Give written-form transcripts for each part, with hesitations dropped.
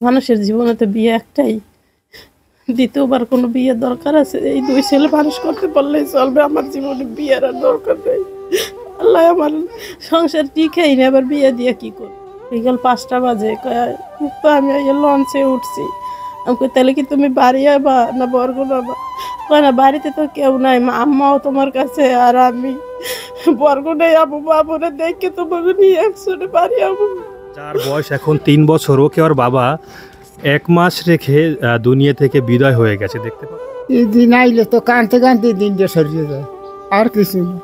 মানুষের জীবনে তো বিয়ে একটাই, দ্বিতীয়বার কোনো বিয়ের দরকার আছে? এই দুই ছেলে মানুষ করতে পারলেই চলবে, আমার জীবনে বিয়ের আর দরকার নেই। আল্লাহ আমার সংসার টিকেই না, আবার বিয়ে দিয়ে কি করব? বিকাল 5টা বাজে, তো আমি ওই লঞ্চে উঠছি। আমি কই, তাহলে কি তুমি বাড়ি আবা না বরগুনা আবা? কয় না, বাড়িতে তো কেউ নাই, আম্মাও তোমার কাছে, আর আমি বরগুনায় আবু, বাবুরে দেখে তোমাকে নিয়ে একসঙ্গে বাড়ি আবু। যার বয়স এখন 3 বছর, ওকে ওর বাবা 1 মাস রেখে দুনিয়া থেকে বিদায় হয়ে গেছে। দেখতে পাচ্ছেন, এই দিন আইলে তো কানতে কানতে দিনটা সরিয়ে যায়, আর কিছু না।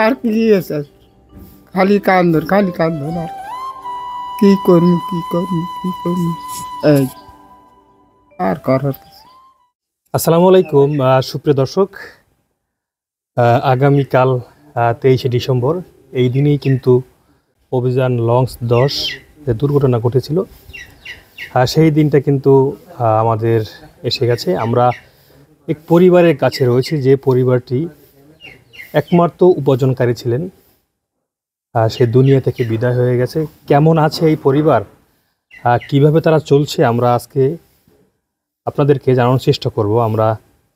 আর কি আছে? খালি কান্দন আর কি করবো এই আর করার কিছু। আসসালামু আলাইকুম সুপ্রিয় দর্শক, আগামীকাল 23শে ডিসেম্বর এই দিনেই কিন্তু অভিযান লঞ্চ 10 যে দুর্ঘটনা ঘটেছিল, সেই দিনটা কিন্তু আমাদের এসে গেছে। আমরা এক পরিবারের কাছে রয়েছি, যে পরিবারটি একমাত্র উপার্জনকারী ছিলেন, সে দুনিয়া থেকে বিদায় হয়ে গেছে। কেমন আছে এই পরিবার, কিভাবে তারা চলছে, আমরা আজকে আপনাদেরকে জানানোর চেষ্টা করব। আমরা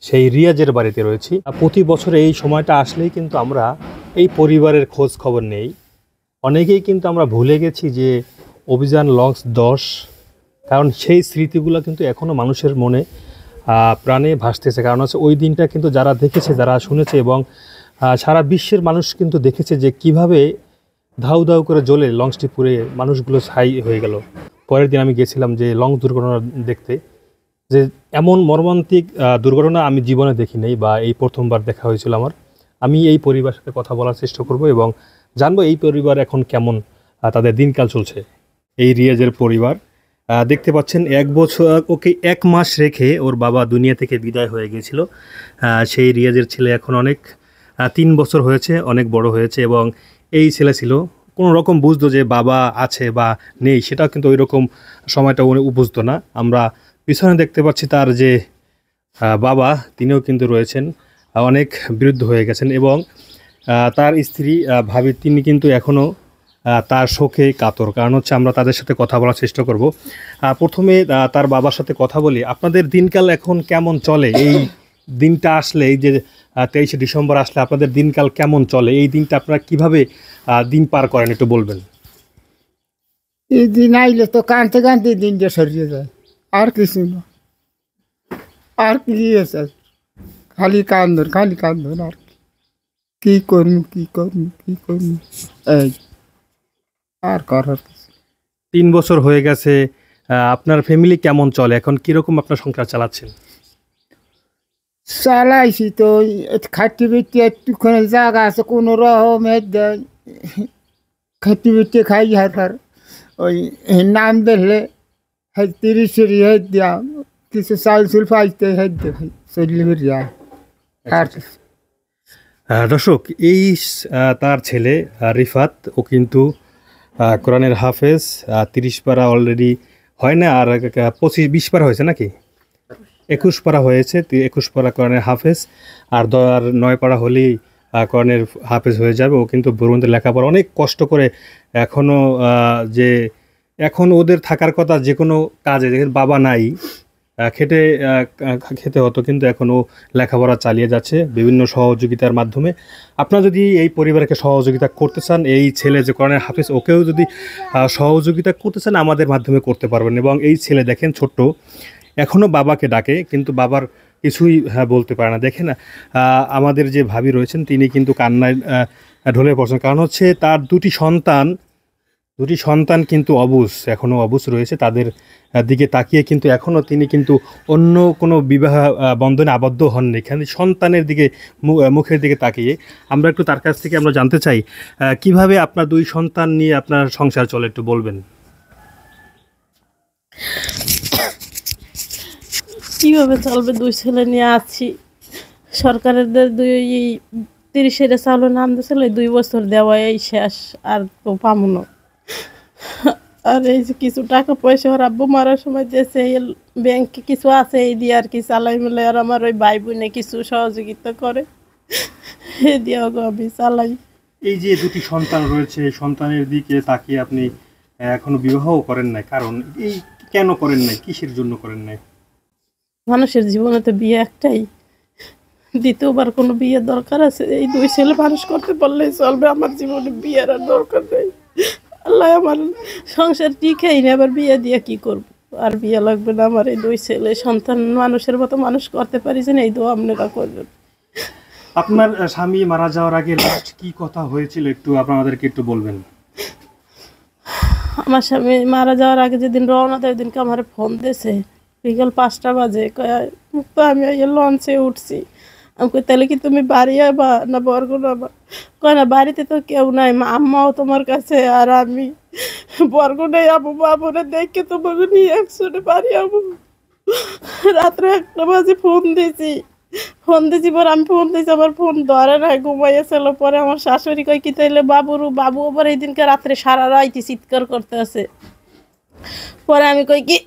সেই রিয়াজের বাড়িতে রয়েছি। প্রতি বছর এই সময়টা আসলেই কিন্তু আমরা এই পরিবারের খোঁজ খবর নেই। অনেকেই কিন্তু আমরা ভুলে গেছি যে অভিযান লঞ্চ 10, কারণ সেই স্মৃতিগুলো কিন্তু এখনও মানুষের মনে প্রাণে ভাসতেছে। কারণ হচ্ছে ওই দিনটা কিন্তু যারা দেখেছে, যারা শুনেছে, এবং সারা বিশ্বের মানুষ কিন্তু দেখেছে যে কিভাবে ধাউ ধাউ করে জ্বলে লঞ্চটি পুড়ে মানুষগুলো ছাই হয়ে গেল। পরের দিন আমি গেছিলাম যে লঞ্চ দুর্ঘটনা দেখতে, যে এমন মর্মান্তিক দুর্ঘটনা আমি জীবনে দেখি নাই, বা এই প্রথমবার দেখা হয়েছিল আমার। আমি এই পরিবারের সাথে কথা বলার চেষ্টা করব এবং জানবো এই পরিবার এখন কেমন, তাদের দিনকাল চলছে। এই রিয়াজের পরিবার দেখতে পাচ্ছেন, 1 বছর ওকে 1 মাস রেখে ওর বাবা দুনিয়া থেকে বিদায় হয়ে গিয়েছিল। সেই রিয়াজের ছেলে এখন অনেক 3 বছর হয়েছে, অনেক বড় হয়েছে, এবং এই ছেলে ছিল কোনো রকম বুঝতো যে বাবা আছে বা নেই, সেটা কিন্তু ওই রকম সময়টা উনি বুঝতো না। আমরা পিছনে দেখতে পাচ্ছি তার যে বাবা, তিনিও কিন্তু রয়েছেন, অনেক বৃদ্ধ হয়ে গেছেন, এবং তার স্ত্রী ভাবি, তিনি কিন্তু এখনও তার শোকে কাতর। কারণ হচ্ছে আমরা তাদের সাথে কথা বলার চেষ্টা করব। প্রথমে তার বাবার সাথে কথা বলি। আপনাদের দিনকাল এখন কেমন চলে? এই দিনটা আসলে, এই যে 23শে ডিসেম্বর আসলে আপনাদের দিনকাল কেমন চলে? এই দিনটা আপনারা কিভাবে দিন পার করেন, একটু বলবেন। এই দিন আইলে তো কানতে কানতে দিনটা সরিয়ে যায়, আর কিছু না। আর কি আছে? খালি কান্দন আর কি করবো এই আর করার কিছু। 3 বছর হয়ে গেছে, আপনার ফ্যামিলি কেমন চলে এখন? কিরকম আপনার সংসার চালাচ্ছেন? চালাইছি তো, খাটি বেটি একটুখানি জায়গা আছে, কোনো রকমের খাটি বেটি খাই। হার ওই নাম দেখলে 30 হেদ দিয়া কিছু চাল চুল পাইতে হেদ দে ভাই, চললে বেরিয়া আর দর্শক, এই তার ছেলে রিফাত, ও কিন্তু কোরআনের হাফেজ। 30 পারা অলরেডি হয় না, আর 25-20 পারা হয়েছে নাকি? 21 পারা হয়েছে। 21 পারা কোরআনের হাফেজ, আর 9 পারা হলেই কোরআনের হাফেজ হয়ে যাবে। ও কিন্তু বরুণদের লেখাপড়া অনেক কষ্ট করে, এখনও যে এখন ওদের থাকার কথা যে কোনো কাজে, যেখানে বাবা নাই, খেটে খেতে হতো, কিন্তু এখন ও লেখাপড়া চালিয়ে যাচ্ছে বিভিন্ন সহযোগিতার মাধ্যমে। আপনারা যদি এই পরিবারকে সহযোগিতা করতে চান, এই ছেলে যে কোরআনের হাফেজ, ওকেও যদি সহযোগিতা করতে চান, আমাদের মাধ্যমে করতে পারবেন। এবং এই ছেলে দেখেন, ছোট্ট, এখনও বাবাকে ডাকে, কিন্তু বাবার কিছুই বলতে পারে না। দেখেন, আমাদের যে ভাবি রয়েছেন, তিনি কিন্তু কান্নায় ঢলে পড়ছেন। কারণ হচ্ছে তার দুটি সন্তান কিন্তু এখনও অবুঝ রয়েছে। তাদের দিকে তাকিয়ে কিন্তু এখনও তিনি কিন্তু অন্য কোনো বিবাহ বন্ধনে আবদ্ধ হননি। এখানে সন্তানের দিকে, মুখের দিকে তাকিয়ে আমরা একটু তার কাছ থেকে আমরা জানতে চাই, কিভাবে আপনার 2 সন্তান নিয়ে আপনার সংসার চলে, একটু বলবেন। কিভাবে চলবে? 2 ছেলে নিয়ে আছি। সরকারের 30-এর চাউলের নাম দিয়েছিল, 2 বছর দেওয়া এই শেষ, আর তো পাবো না। আর এই যে কিছু টাকা পয়সা ওর আব্বু মারার সময় দিয়েছে, ব্যাংকে কিছু আছে, এই দিয়ে আর কি চালাই মিলে। আর আমার ওই ভাই বোনে কিছু সহযোগিতা করে, এ দিয়ে আমি চালাই। এই যে 2টি সন্তান রয়েছে, সন্তানের দিকে তাকিয়ে আপনি এখনো বিবাহও করেন নাই, কারণ এই কেন করেন নাই, কিসের জন্য করেন নাই? মানুষের জীবনে তো বিয়ে একটাই, দ্বিতীয়বার কোনো বিয়ের দরকার আছে? এই দুই ছেলে মানুষ করতে পারলেই চলবে, আমার জীবনে বিয়ের আর দরকার নেই। আল্লাহ আমার সংসার টিকেই না, আবার বিয়ে দিয়ে কি করব? আর বিয়ে লাগবে না আমার, এই দুই ছেলে সন্তান মানুষের মতো মানুষ করতে পারিস না, এই দোয়া আপনারা করবেন। আপনার স্বামী মারা যাওয়ার আগে লাস্ট কি কথা হয়েছিল একটু আপনাদেরকে একটু বলবেন? আমার স্বামী মারা যাওয়ার আগে যেদিন রওনা দেয়, ওই দিনকে আমার ফোন দিয়েছে বিকাল 5টা বাজে, কয় মুক্তা আমি এই লঞ্চে উঠছি। আমি কই তাহলে কি তুমি বাড়ি আবা না বরগুনা আবা? কয় না, বাড়িতে তো কেউ নাই, আম্মাও তোমার কাছে, আর আমি বরগুনায় যাবো, বাবুরে দেখে তোমাকে নিয়ে একসাথে বাড়ি যাবো। রাত্রে 1টা বাজে ফোন দিয়েছি, পরে আমি ফোন দিয়েছি, আমার ফোন ধরে না, ঘুমাইয়াছিল। পরে আমার শাশুড়ি কয় কি তাইলে বাবু আবার এই দিনকে রাত্রে সারা রাইতে চিৎকার করতে আছে। পরে আমি কই কি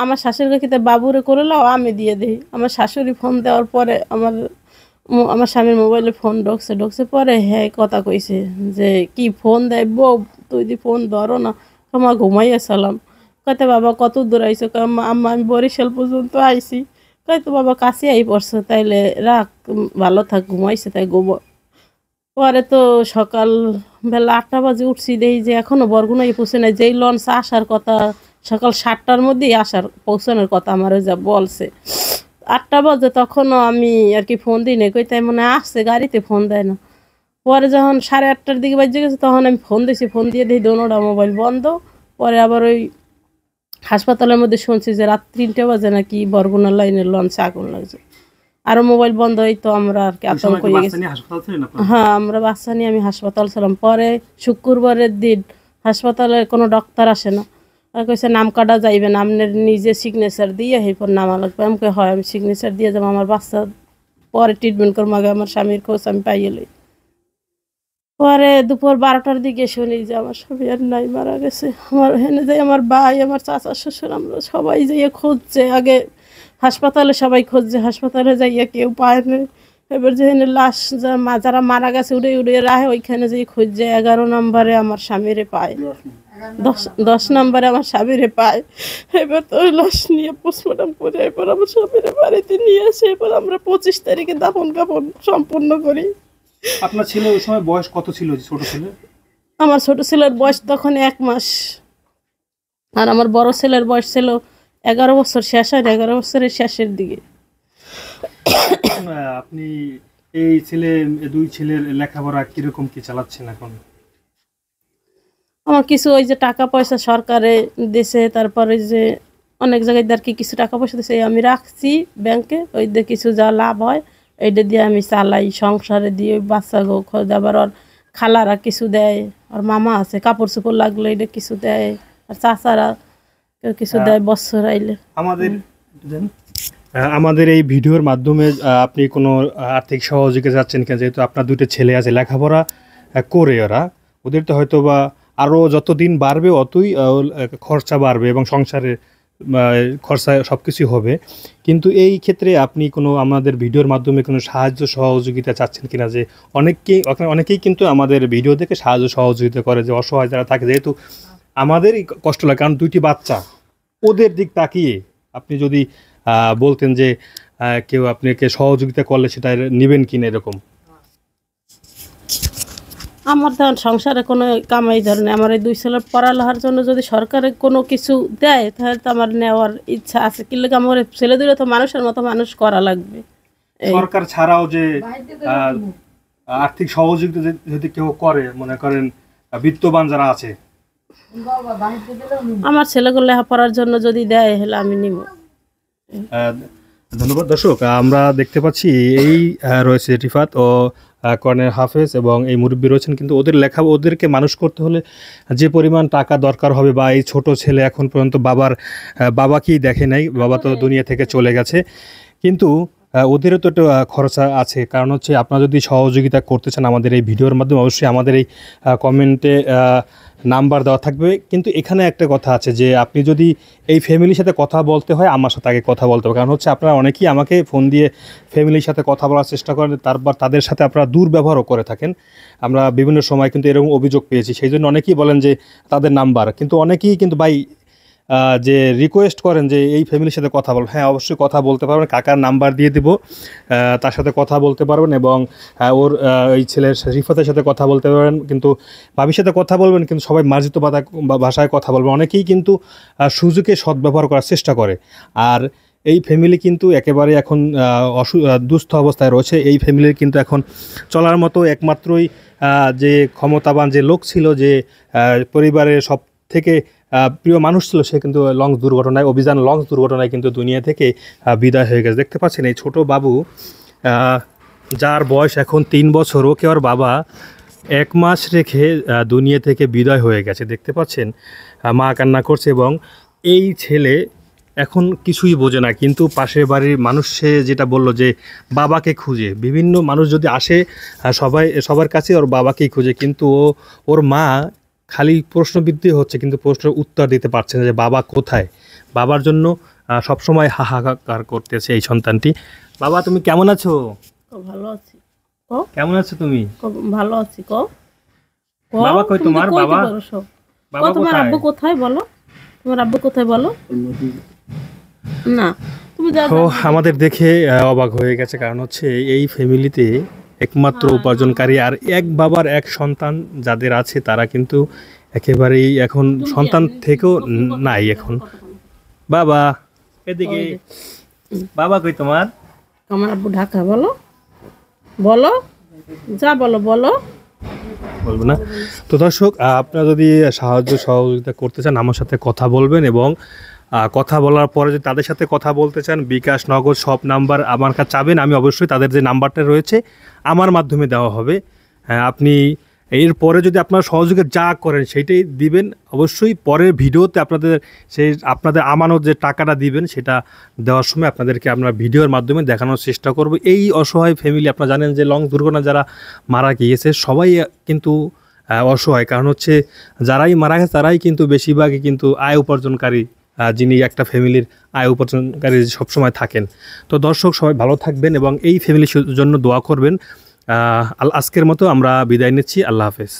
আমার শাশুড়ি কই কি তাই বাবুরে করে লাও, আমি দিয়ে দিই। আমার শাশুড়ি ফোন দেওয়ার পরে আমার স্বামীর মোবাইলে ফোন ঢুকছে পরে হ্যাঁ কথা কইছে যে কি ফোন দেয় বউ, তুই দি ফোন ধরো না। আমার ঘুমাইয়াছিলাম। কইতে বাবা কত দূর আইছো? আম্মা আমি বরিশাল পর্যন্ত আইছি। কই তো বাবা কাছে আই পড়ছে, তাইলে রাখ, ভালো থাক, ঘুমাইছে তাই ঘুমো। পরে তো সকাল বেলা 8টা বাজে উঠছি, দেখি যে এখনো বরগুনায় পৌঁছে নাই। যেই লঞ্চ আসার কথা সকাল 7টার মধ্যেই পৌঁছানোর কথা আমার যা বলছে, 8টা বাজে তখনও আমি আর কি ফোন দিই না, কই তাই মনে আসছে, গাড়িতে ফোন দেয় না। পরে যখন 8:30টার দিকে বাজে গেছে, তখন আমি ফোন দিয়েছি, ফোন দিয়ে দিই দোনোটা মোবাইল বন্ধ। পরে আবার ওই হাসপাতালের মধ্যে শুনছি যে রাত 3টা বাজে নাকি বরগুনা লাইনের লঞ্চে আগুন লাগছে। আরো মোবাইল বন্ধ হইতো, আমরা আর কি আতঙ্ক হয়ে গেছি। হ্যাঁ, আমরা বাচ্চা নিয়ে আমি হাসপাতাল ছিলাম। পরে শুক্রবারের দিন হাসপাতালে কোনো ডক্টর আসে না, কইছে নাম কাটা যাইবে না, আপনার নিজে সিগনেচার দিয়ে এরপর নামা লাগবে। আমাকে হয়, আমি সিগনেচার দিয়ে যাবো, আমার বাচ্চা পরে ট্রিটমেন্ট করবো, আগে আমার স্বামীর খোঁজ আমি পাইয়ে লই। পরে দুপুর 12টার দিকে শুনি যে আমার স্বামী আর নাই, মারা গেছে। আমার হেনে যাই আমার ভাই, আমার চাচা শ্বশুর, আমরা সবাই যাইয়ে খুঁজছে। আগে হাসপাতালে সবাই খুঁজছে, হাসপাতালে যাইয়া কেউ পায় না। এবার যেখানে লাশ যারা মারা গেছে উড়ে রাহে, ওইখানে যেয়ে খুঁজছে। 11 নম্বরে আমার স্বামীরে পায়, 10 নম্বরে আমার স্বামীরে পায়। এবার তো ওই লাশ নিয়ে পোস্টমর্টম করে এবার আমার স্বামীরে বাড়িতে নিয়ে আসে। এবার আমরা 25 তারিখে দাফন কাফন সম্পূর্ণ করি। আপনার ছেলে ওই সময় বয়স কত ছিল, ছোট ছেলে? আমার ছোট ছেলের বয়স তখন 1 মাস, আর আমার বড় ছেলের বয়স ছিল 11 বছর শেষ হয়, 11 বছরের শেষের দিকে। আপনি এই দুই ছেলের লেখাপড়া কিরকম কি চালাচ্ছেন এখন? আমার কিছু ওই যে টাকা পয়সা সরকারে দিয়েছে, তারপরে যে অনেক জায়গায় আর কি কিছু টাকা পয়সা দিয়েছে, আমি রাখছি ব্যাংকে। ওই দিয়ে কিছু যা লাভ হয় এইটা দিয়ে আমি চালাই, সংসারে দিয়ে। ওই বাচ্চা গো খোঁজ, আবার ওর খালারা কিছু দেয়, আর মামা আছে কাপড় চোপড় লাগলে এটা কিছু দেয়, আর চাচারা কেউ কিছু দেয় বছর আইলে। আমাদের এই ভিডিওর মাধ্যমে আপনি কোনো আর্থিক সহযোগিতা চাচ্ছেন কেন? যেহেতু আপনার দুটো ছেলে আছে, লেখাপড়া করে ওদের তো হয়তো বা আরও যতদিন বাড়বে অতই খরচা বাড়বে এবং সংসারের খরচা সব কিছুই হবে। কিন্তু এই ক্ষেত্রে আপনি কোনো আমাদের ভিডিওর মাধ্যমে কোনো সাহায্য সহযোগিতা চাচ্ছেন কিনা? যে অনেকেই কিন্তু আমাদের ভিডিও দেখে সাহায্য সহযোগিতা করে, যে অসহায় যারা থাকে। যেহেতু আমাদেরই কষ্ট লাগে, কারণ 2টি বাচ্চা, ওদের দিক তাকিয়ে আপনি যদি বলতেন যে কেউ আপনাকে সহযোগিতা করলে সেটা নেবেন কিনা এরকম। আমার তখন সংসারে কোনো কামাই ধরেন, আমার এই 2 ছেলের পড়ালেখার জন্য যদি সরকারে কোনো কিছু দেয় তাহলে তো আমার নেওয়ার ইচ্ছা আছে। কিন্তু আমার ছেলে দুটো তো মানুষের মতো মানুষ করা লাগবে। সরকার ছাড়াও যে আর্থিক সহযোগিতা যদি কেউ করে, মনে করেন বিত্তবান যারা আছে, আমার ছেলেগুলো লেখাপড়ার জন্য যদি দেয় হলে আমি নিব। ধন্যবাদ। দর্শক, আমরা দেখতে পাচ্ছি এই রয়েছে রিফাত ও কর্নেল হাফেজ এবং এই মুরব্বী রয়েছেন। কিন্তু ওদেরকে মানুষ করতে হলে যে পরিমাণ টাকা দরকার হবে, বা এই ছোট ছেলে এখন পর্যন্ত বাবাকেই দেখে নাই, বাবা তো দুনিয়া থেকে চলে গেছে, কিন্তু ওদেরও তো একটু খরচা আছে। কারণ হচ্ছে আপনারা যদি সহযোগিতা করতে চান আমাদের এই ভিডিওর মাধ্যমে, অবশ্যই আমাদের এই কমেন্টে নাম্বার দেওয়া থাকবে। কিন্তু এখানে একটা কথা আছে যে আপনি যদি এই ফ্যামিলির সাথে কথা বলতে হয় আমার সাথে আগে কথা বলতে হবে, কারণ হচ্ছে আপনারা অনেকেই আমাকে ফোন দিয়ে ফ্যামিলির সাথে কথা বলার চেষ্টা করেন, তারপর তাদের সাথে আপনারা দুর্ব্যবহারও করে থাকেন। আমরা বিভিন্ন সময় কিন্তু এরকম অভিযোগ পেয়েছি, সেই জন্য অনেকেই বলেন যে তাদের নাম্বার, কিন্তু অনেকেই কিন্তু ভাই যে রিকোয়েস্ট করেন যে এই ফ্যামিলির সাথে কথা বল। হ্যাঁ, অবশ্যই কথা বলতে পারবেন, কাকার নাম্বার দিয়ে দিব, তার সাথে কথা বলতে পারবেন এবং ওর এই ছেলের রিফাতের সাথে কথা বলতে পারবেন, কিন্তু ভাবির সাথে কথা বলবেন, কিন্তু সবাই মার্জিত ভাষায় কথা বলবেন। অনেকেই কিন্তু সুযোগে সদ্ব্যবহার করার চেষ্টা করে। আর এই ফ্যামিলি কিন্তু একেবারে এখন দুস্থ অবস্থায় রয়েছে। এই ফ্যামিলির কিন্তু এখন চলার মতো একমাত্রই যে ক্ষমতাবান যে লোক ছিল, যে পরিবারের সব থেকে প্রিয় মানুষ ছিল, সে কিন্তু অভিযান লঞ্চ দুর্ঘটনায় কিন্তু দুনিয়া থেকে বিদায় হয়ে গেছে। দেখতে পাচ্ছেন এই ছোট বাবু, যার বয়স এখন 3 বছর, ওকে ওর বাবা 1 মাস রেখে দুনিয়া থেকে বিদায় হয়ে গেছে। দেখতে পাচ্ছেন মা কান্না করছে এবং এই ছেলে এখন কিছুই বোঝে না, কিন্তু পাশের বাড়ির মানুষ সে যেটা বলল যে বাবাকে খুঁজে, বিভিন্ন মানুষ যদি আসে সবার কাছে ওর বাবাকেই খুঁজে, কিন্তু ওর মা খালি প্রশ্নবিদ্ধ হচ্ছে, কিন্তু প্রশ্নের উত্তর দিতে পারছে না যে বাবা কোথায়। বাবার জন্য সবসময় হাহাকার করতেছে এই সন্তানটি। বাবা তুমি কেমন আছো? ভালো আছি। কেমন আছো তুমি? ভালো আছি। বাবা কই তোমার? বাবা তোমার আব্বু কোথায় বলো? তোমার আব্বু কোথায় বলো? না তুমি আমাদের দেখে অবাক হয়ে গেছে, কারণ হচ্ছে এই ফ্যামিলিতে একমাত্র উপার্জনকারী আর এক বাবার এক সন্তান যাদের আছে, তারা কিন্তু একেবারেই এখন সন্তান থেকেও নাই এখন। বাবা এদিকে, বাবা কই তোমার? আমার আব্বু ঢাকা। বলো বলো, যা বলো বলো। বলবো না। তো দর্শক, আপনারা যদি সহযোগিতা করতে চান আমার সাথে কথা বলবেন, এবং কথা বলার পরে যদি তাদের সাথে কথা বলতে চান, বিকাশ, নগদ সব নাম্বার আমার কাছে চাবেন, আমি অবশ্যই তাদের যে নাম্বারটা রয়েছে আমার মাধ্যমে দেওয়া হবে। আপনি এরপরে যদি আপনারা সহযোগিতা যা করেন সেইটাই দিবেন। অবশ্যই পরের ভিডিওতে আপনাদের আমানত যে টাকাটা দিবেন সেটা দেওয়ার সময় আপনাদেরকে আমরা ভিডিওর মাধ্যমে দেখানোর চেষ্টা করব। এই অসহায় ফ্যামিলি, আপনারা জানেন যে লঞ্চ দুর্ঘটনা যারা মারা গিয়েছে সবাই কিন্তু অসহায়, কারণ হচ্ছে যারাই মারা গেছে তারাই কিন্তু বেশিরভাগই কিন্তু আয় উপার্জনকারী, যিনি একটা ফ্যামিলির আয় উপার্জনকারী সবসময় থাকেন। তো দর্শক সবাই ভালো থাকবেন এবং এই ফ্যামিলির জন্য দোয়া করবেন। আজকের মতো আমরা বিদায় নিচ্ছি। আল্লাহ হাফেজ।